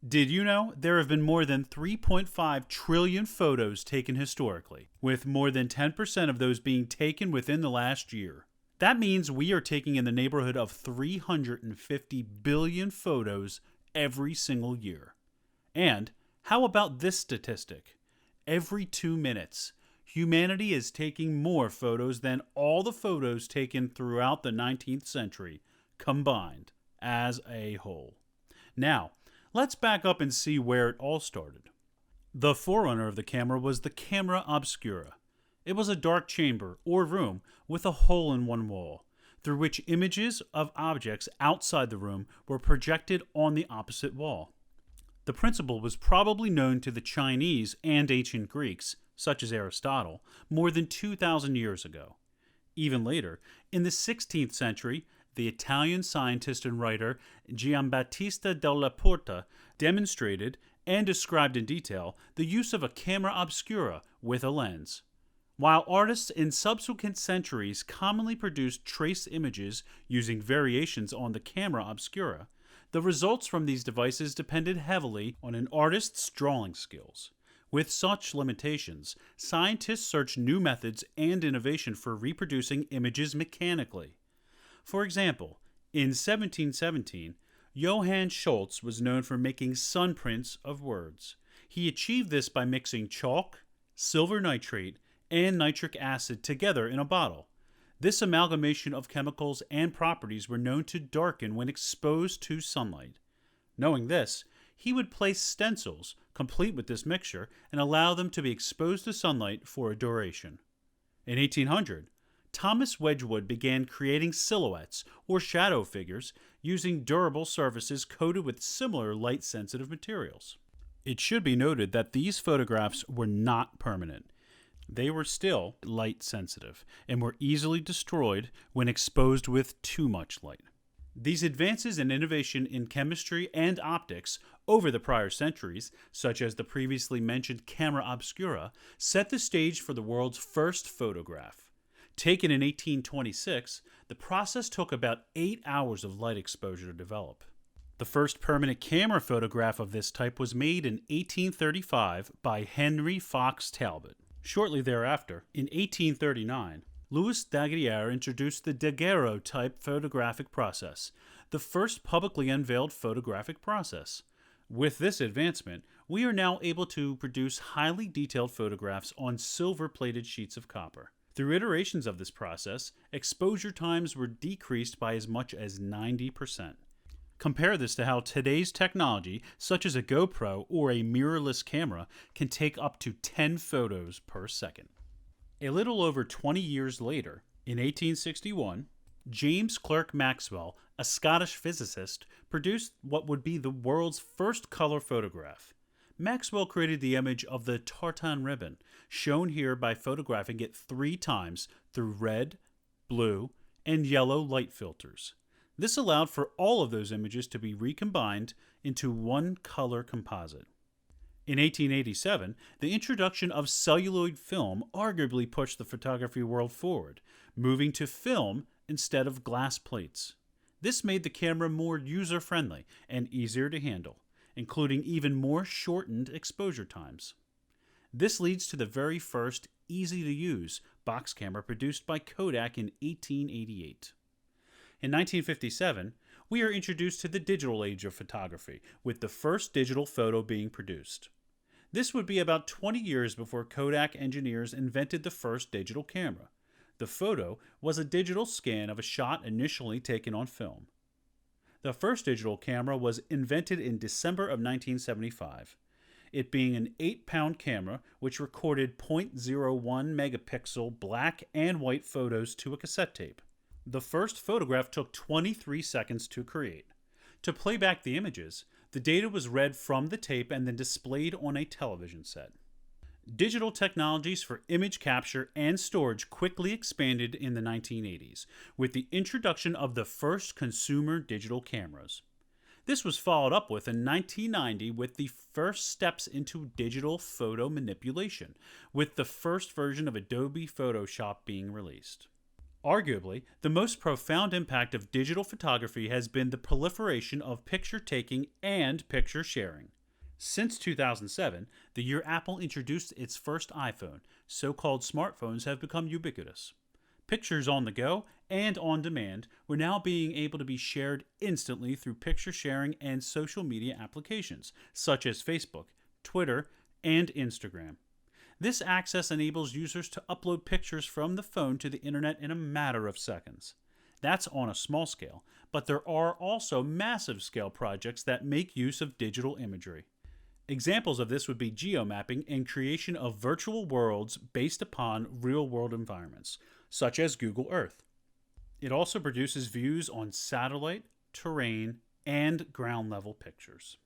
Did you know there have been more than 3.5 trillion photos taken historically, with more than 10% of those being taken within the last year? That means we are taking in the neighborhood of 350 billion photos every single year. And how about this statistic? Every 2 minutes, humanity is taking more photos than all the photos taken throughout the 19th century combined as a whole. Now, let's back up and see where it all started. The forerunner of the camera was the camera obscura. It was a dark chamber or room with a hole in one wall, through which images of objects outside the room were projected on the opposite wall. The principle was probably known to the Chinese and ancient Greeks, such as Aristotle, more than 2,000 years ago. Even later, in the 16th century, the Italian scientist and writer Giambattista della Porta demonstrated and described in detail the use of a camera obscura with a lens. While artists in subsequent centuries commonly produced trace images using variations on the camera obscura, the results from these devices depended heavily on an artist's drawing skills. With such limitations, scientists searched new methods and innovation for reproducing images mechanically. For example, in 1717, Johann Schultz was known for making sun prints of words. He achieved this by mixing chalk, silver nitrate, and nitric acid together in a bottle. This amalgamation of chemicals and properties were known to darken when exposed to sunlight. Knowing this, he would place stencils, complete with this mixture, and allow them to be exposed to sunlight for a duration. In 1800, Thomas Wedgwood began creating silhouettes, or shadow figures, using durable surfaces coated with similar light-sensitive materials. It should be noted that these photographs were not permanent. They were still light-sensitive and were easily destroyed when exposed with too much light. These advances in innovation in chemistry and optics over the prior centuries, such as the previously mentioned camera obscura, set the stage for the world's first photograph. Taken in 1826, the process took about 8 hours of light exposure to develop. The first permanent camera photograph of this type was made in 1835 by Henry Fox Talbot. Shortly thereafter, in 1839, Louis Daguerre introduced the daguerreotype photographic process, the first publicly unveiled photographic process. With this advancement, we are now able to produce highly detailed photographs on silver-plated sheets of copper. Through iterations of this process, exposure times were decreased by as much as 90%. Compare this to how today's technology, such as a GoPro or a mirrorless camera, can take up to 10 photos per second. A little over 20 years later, in 1861, James Clerk Maxwell, a Scottish physicist, produced what would be the world's first color photograph. Maxwell created the image of the tartan ribbon, shown here by photographing it 3 times through red, blue, and yellow light filters. This allowed for all of those images to be recombined into one color composite. In 1887, the introduction of celluloid film arguably pushed the photography world forward, moving to film instead of glass plates. This made the camera more user-friendly and easier to handle, including even more shortened exposure times. This leads to the very first easy-to-use box camera produced by Kodak in 1888. In 1957, we are introduced to the digital age of photography, with the first digital photo being produced. This would be about 20 years before Kodak engineers invented the first digital camera. The photo was a digital scan of a shot initially taken on film. The first digital camera was invented in December of 1975, it being an 8-pound camera which recorded .01 megapixel black and white photos to a cassette tape. The first photograph took 23 seconds to create. To play back the images, the data was read from the tape and then displayed on a television set. Digital technologies for image capture and storage quickly expanded in the 1980s, with the introduction of the first consumer digital cameras. This was followed up with in 1990 with the first steps into digital photo manipulation, with the first version of Adobe Photoshop being released. Arguably, the most profound impact of digital photography has been the proliferation of picture taking and picture sharing. Since 2007, the year Apple introduced its first iPhone, so called smartphones have become ubiquitous. Pictures on the go and on demand were now being able to be shared instantly through picture sharing and social media applications such as Facebook, Twitter, and Instagram. This access enables users to upload pictures from the phone to the internet in a matter of seconds. That's on a small scale, but there are also massive scale projects that make use of digital imagery. Examples of this would be geomapping and creation of virtual worlds based upon real world environments, such as Google Earth. It also produces views on satellite, terrain, and ground level pictures.